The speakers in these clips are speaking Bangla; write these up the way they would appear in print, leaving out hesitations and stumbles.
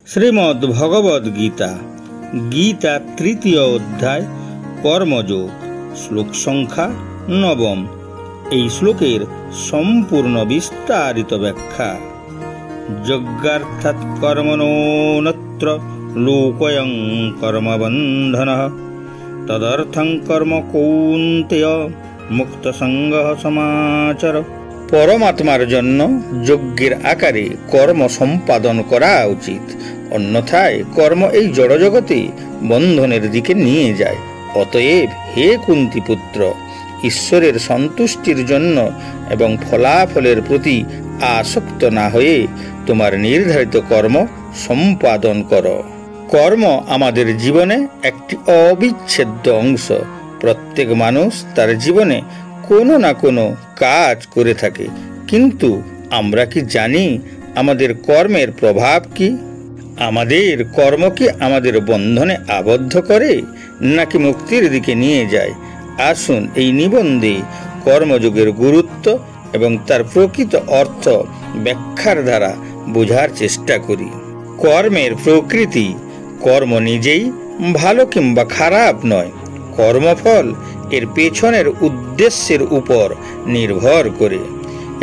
শ্রীমদ্ ভগবদ গীতা, গীতা তৃতীয় অধ্যায়, কর্মযোগ, শ্লোক সংখ্যা ৯। এই শ্লোকের সম্পূর্ণ বিস্তারিত ব্যাখ্যা। যজ্ঞার্থাৎ কর্মণোনত্র লোকয়ং কর্মবন্ধনঃ তদর্থং কর্ম কৌন্তেয় মুক্ত সঙ্গঃ সমাচর। পরমাত্মার জন্য যজ্ঞের আকারে কর্ম সম্পাদন করা উচিত, অন্যথায় কর্ম এই জড়জগতে বন্ধনের দিকে নিয়ে যায়। অতএব হে কুন্তি পুত্র, ঈশ্বরের সন্তুষ্টির জন্য এবং ফলাফলের প্রতি আসক্ত না হয়ে তোমার নির্ধারিত কর্ম সম্পাদন করো। কর্ম আমাদের জীবনে একটি অবিচ্ছেদ্য অংশ। প্রত্যেক মানুষ তার জীবনে কোনো না কোনো কাজ করে থাকে, কিন্তু আমরা কি জানি আমাদের কর্মের প্রভাব কি? আমাদের কর্ম কি আমাদের বন্ধনে আবদ্ধ করে নাকি মুক্তির দিকে নিয়ে যায়? আসুন এই নিবন্ধে কর্মযোগের গুরুত্ব এবং তার প্রকৃত অর্থ ব্যাখ্যার দ্বারা বোঝার চেষ্টা করি। কর্মের প্রকৃতি। কর্ম নিজেই ভালো কিংবা খারাপ নয়, কর্মফল এর পেছনের উদ্দেশ্যের উপর নির্ভর করে।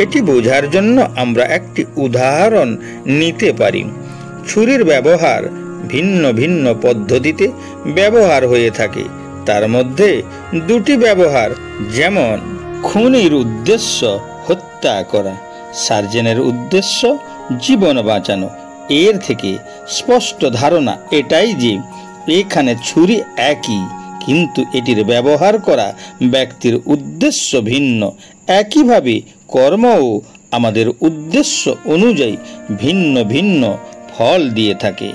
এটি বোঝার জন্য আমরা একটি উদাহরণ নিতে পারি। ছুরির ব্যবহার ভিন্ন ভিন্ন পদ্ধতিতে ব্যবহার হয়ে থাকে। তার মধ্যে দুটি ব্যবহার, যেমন খুনির উদ্দেশ্য হত্যা করা, সার্জনের উদ্দেশ্য জীবন বাঁচানো। এর থেকে স্পষ্ট ধারণা এটাই যে এখানে ছুরি একই, কিন্তু এটির ব্যবহার করা ব্যক্তির উদ্দেশ্য ভিন্ন। একইভাবে কর্মও আমাদের উদ্দেশ্য অনুযায়ী ভিন্ন ভিন্ন ফল দিয়ে থাকে।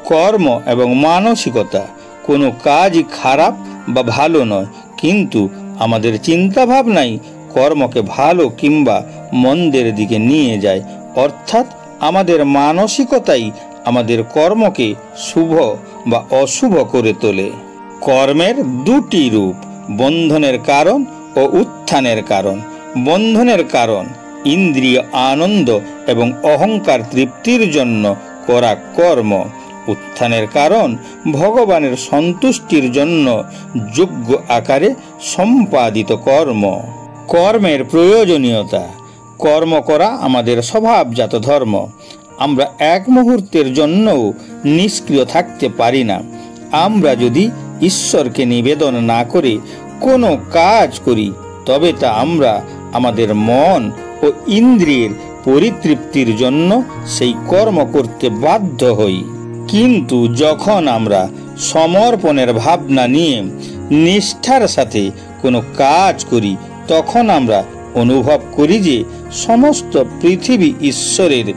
কর্ম এবং মানসিকতা। কোনো কাজই খারাপ বা ভালো নয়, কিন্তু আমাদের চিন্তাভাবনাই কর্মকে ভালো কিংবা মন্দের দিকে নিয়ে যায়। অর্থাৎ আমাদের মানসিকতাই আমাদের কর্মকে শুভ বা অশুভ করে তোলে। কর্মের দুটি রূপ, বন্ধনের কারণ ও উত্থানের কারণ। বন্ধনের কারণ ইন্দ্রিয় আনন্দ এবং অহংকার তৃপ্তির জন্য করা কর্ম। উত্থানের কারণ ভগবানের সন্তুষ্টির জন্য যোগ্য আকারে সম্পাদিত কর্ম। কর্মের প্রয়োজনীয়তা। কর্ম করা আমাদের স্বভাবজাত ধর্ম। আমরা এক মুহূর্তের জন্যও নিষ্ক্রিয় থাকতে পারি না। আমরা যদি ঈশ্বরকে নিবেদন না করে কোনো কাজ করি, তবে তা আমরা আমাদের মন ও ইন্দ্রিয়ের পরিতৃপ্তির জন্য সেই কর্ম করতে বাধ্য হই। কিন্তু যখন আমরা সমর্পণের ভাবনা নিয়ে নিষ্ঠার সাথে কোনো কাজ করি, তখন আমরা অনুভব করি যে সমস্ত পৃথিবী ঈশ্বরের,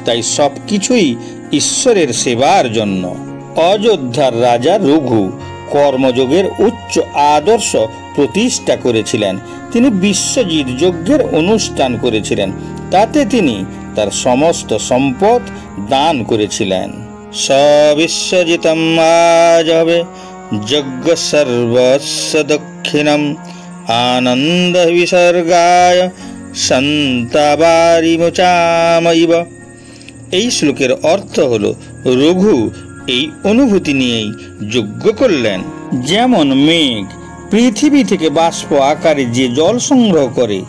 তাই সব কিছুই ঈশ্বরের সেবার জন্য। অযোধ্যার রাজা রঘু কর্মযোগের উচ্চ আদর্শ প্রতিষ্ঠা করেছিলেন। তিনি বিশ্বজিৎ যজ্ঞের অনুষ্ঠান করেছিলেন। তাতে তিনি তার সমস্ত সম্পদ দান করেছিলেন। সবিশ্বজিতম আজবে যজ্ঞ সর্বস্ব দক্ষিণম আনন্দ বিসর্গায় সন্তাবারিমোচামইব। এই শ্লোকের অর্থ হলো, রঘু এই অনুভূতি নিয়েই যজ্ঞ করলেন। যেমন মেঘ পৃথিবী থেকে বাষ্প আকারে যে জল সংগ্রহ করে,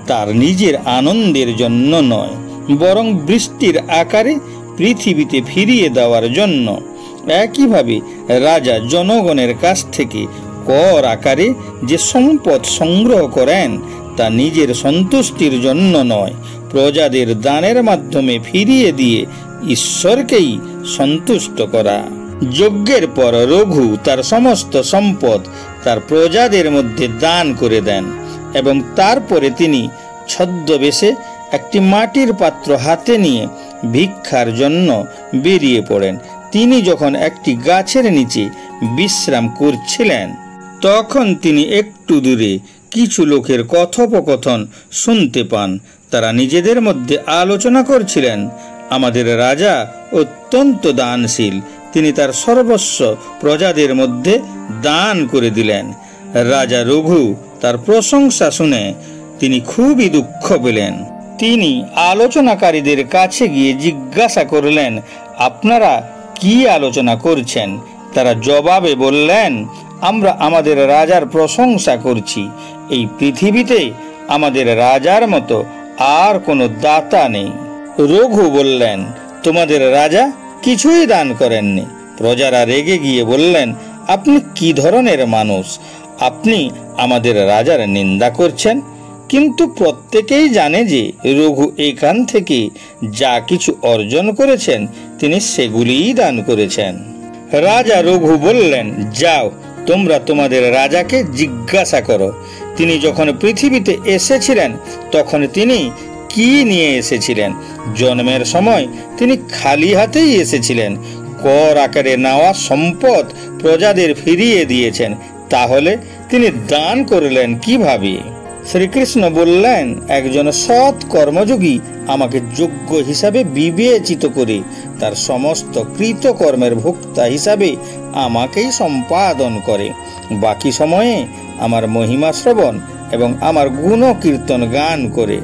তার নিজের আনন্দের জন্য নয়, বরং বৃষ্টির আকারে পৃথিবীতে ফিরিয়ে দেওয়ার জন্য। একইভাবে রাজা জনগণের কাছ থেকে কর আকারে যে সম্পদ সংগ্রহ করেন, তা নিজের সন্তুষ্টির জন্য নয়, প্রজাদের দানের মাধ্যমে ফিরিয়ে দিয়ে ঈশ্বরকেই সন্তুষ্ট করা। যজ্ঞের পর রঘু তার সমস্ত সম্পদ তার প্রজাদের মধ্যে দান করে দেন এবং তারপরে তিনি ছদ্মবেশে একটি মাটির পাত্র হাতে নিয়ে ভিক্ষার জন্য বেরিয়ে পড়েন। তিনি যখন একটি গাছের নিচে বিশ্রাম করছিলেন, তখন তিনি একটু দূরে কিছু লোকের কথোপকথন শুনতে পান। তারা নিজেদের মধ্যে আলোচনা করছিলেন, আমাদের রাজা অত্যন্ত দানশীল, তিনি তার সর্বস্ব প্রজাদের মধ্যে দান করে দিলেন। রাজা রঘু তার প্রশংসা শুনে তিনি খুবই দুঃখ পেলেন। তিনি আলোচনাকারীদের কাছে গিয়ে জিজ্ঞাসা করলেন, আপনারা কি আলোচনা করছেন? তারা জবাবে বললেন, আমরা আমাদের রাজার প্রশংসা করছি। এই পৃথিবীতে আমাদের রাজার মতো আর কোনো দাতা নেই। রঘু বললেন, তোমাদের রাজা কিছুই দান করেননি। প্রজারা রেগে গিয়ে বললেন, আপনি কি ধরনের মানুষ? আপনি আমাদের রাজার নিন্দা করছেন। কিন্তু প্রত্যেকেই জানে যে রঘু এখান থেকে যা কিছু অর্জন করেছেন তিনি সেগুলিই দান করেছেন। রাজা রঘু বললেন, যাও, তোমরা তোমাদের রাজাকে জিজ্ঞাসা করো, তিনি যখন পৃথিবীতে এসেছিলেন তখন তিনি কি নিয়ে এসেছিলেন। জন্মের সময় তিনি খালি হাতেই এসেছিলেন। কর আকারে নেওয়া সম্পদ প্রজাদের ফিরিয়ে দিয়েছেন, তাহলে তিনি দান করলেন কিভাবে? শ্রীকৃষ্ণ বললেন, একজন সৎ কর্মযোগী আমাকে যোগ্য হিসাবে বিবেচিত করে তার সমস্ত কৃতকর্মের ভোক্তা হিসাবে আমাকেই সম্পাদন করে। বাকি সময়ে আমার মহিমা শ্রবণ এবং আমার গুণ কীর্তন গান করে।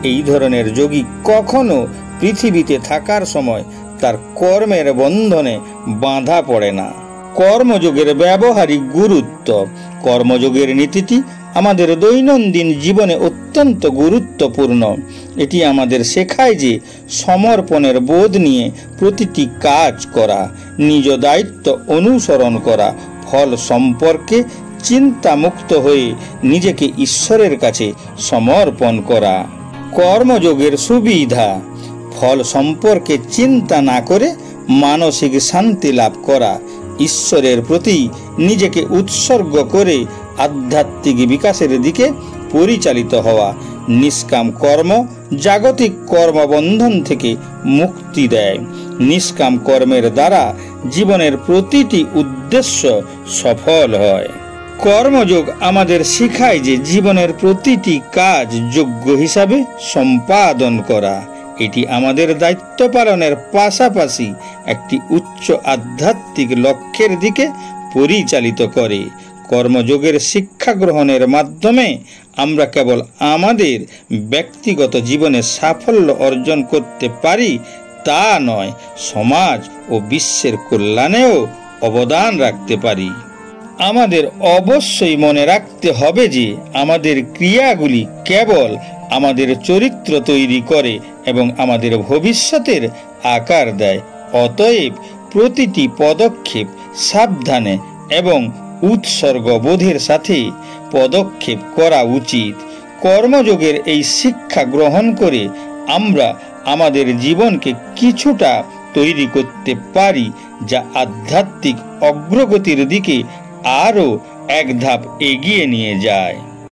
এই ধরনের যোগী কখনো পৃথিবীতে থাকার সময় তার কর্মের বন্ধনে বাঁধা পড়ে না। কর্মযোগের ব্যবহারিক গুরুত্ব। কর্মযোগের নীতিটি আমাদের দৈনন্দিন জীবনে অত্যন্ত গুরুত্বপূর্ণ। এটি আমাদের শেখায় যে সমর্পণের বোধ নিয়ে প্রতিটি কাজ করা, নিজ দায়িত্ব অনুসরণ করা, ফল সম্পর্কে চিন্তামুক্ত হয়ে নিজেকে ঈশ্বরের কাছে সমর্পণ করা। কর্মযোগের সুবিধা। ফল সম্পর্কে চিন্তা না করে মানসিক শান্তি লাভ করা, ঈশ্বরের প্রতি নিজেকে উৎসর্গ করে আধ্যাত্মিক বিকাশের দিকে পরিচালিত হওয়া। নিষ্কাম কর্ম জাগতিক কর্মবন্ধন থেকে মুক্তি দেয়। নিষ্কাম কর্মের দ্বারা জীবনের প্রতিটি উদ্দেশ্য সফল হয়। কর্মযোগ আমাদের শেখায় যে জীবনের প্রতিটি কাজ যোগ্য হিসাবে সম্পাদন করা। এটি আমাদের দায়িত্ব পালনের পাশাপাশি একটি উচ্চ আধ্যাত্মিক লক্ষ্যের দিকে পরিচালিত করে। কর্মযোগের শিক্ষা গ্রহণের মাধ্যমে আমরা কেবল আমাদের ব্যক্তিগত জীবনে সাফল্য অর্জন করতে পারি তা নয়, সমাজ ও বিশ্বের কল্যাণেও অবদান রাখতে পারি। আমাদের অবশ্যই মনে রাখতে হবে যে আমাদের ক্রিয়াগুলি কেবল আমাদের চরিত্র তৈরি করে এবং আমাদের ভবিষ্যতের আকার দেয়। অতএব প্রতিটি পদক্ষেপ সাবধানে এবং উৎসর্গবোধের সাথে পদক্ষেপ করা উচিত। কর্মযোগের এই শিক্ষা গ্রহণ করে আমরা আমাদের জীবনকে কিছুটা তৈরি করতে পারি, যা আধ্যাত্মিক অগ্রগতির দিকে আরও এক ধাপ এগিয়ে নিয়ে যায়।